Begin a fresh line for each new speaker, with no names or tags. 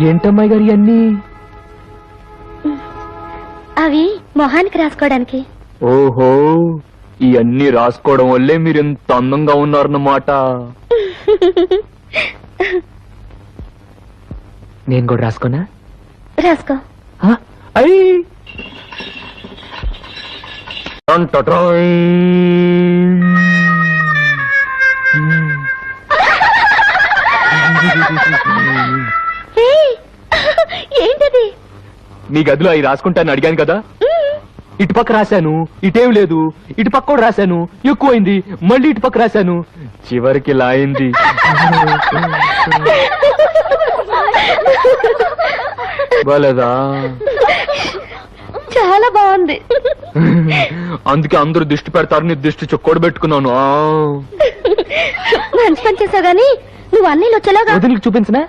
ఏంటమ్మాయి గారి అన్ని
అవి మొహానికి రాసుకోవడానికి.
ఓహో, ఇవన్నీ రాసుకోవడం వల్లే మీరు ఎంత అందంగా ఉన్నారన్నమాట. నేను కూడా రాసుకోనా?
రాసుకో.
అయ్యి
ఏంటది?
మీ గదిలో అవి రాసుకుంటాను అడిగాను కదా, ఇటుపక్క రాశాను, ఇటేం లేదు, ఇటుపక్క కూడా రాశాను, ఎక్కువైంది, మళ్ళీ ఇటుపక్క రాశాను, చివరికి ఇలా అయింది. బాలేదా?
చాలా బాగుంది.
అందుకే అందరూ దిష్టి పెడతారని దిష్టి చొక్కోడు పెట్టుకున్నాను.
మంచి పని చేసావు గానీ నువ్వు అన్నీ వచ్చేలాగా
వదిలికి చూపించనా?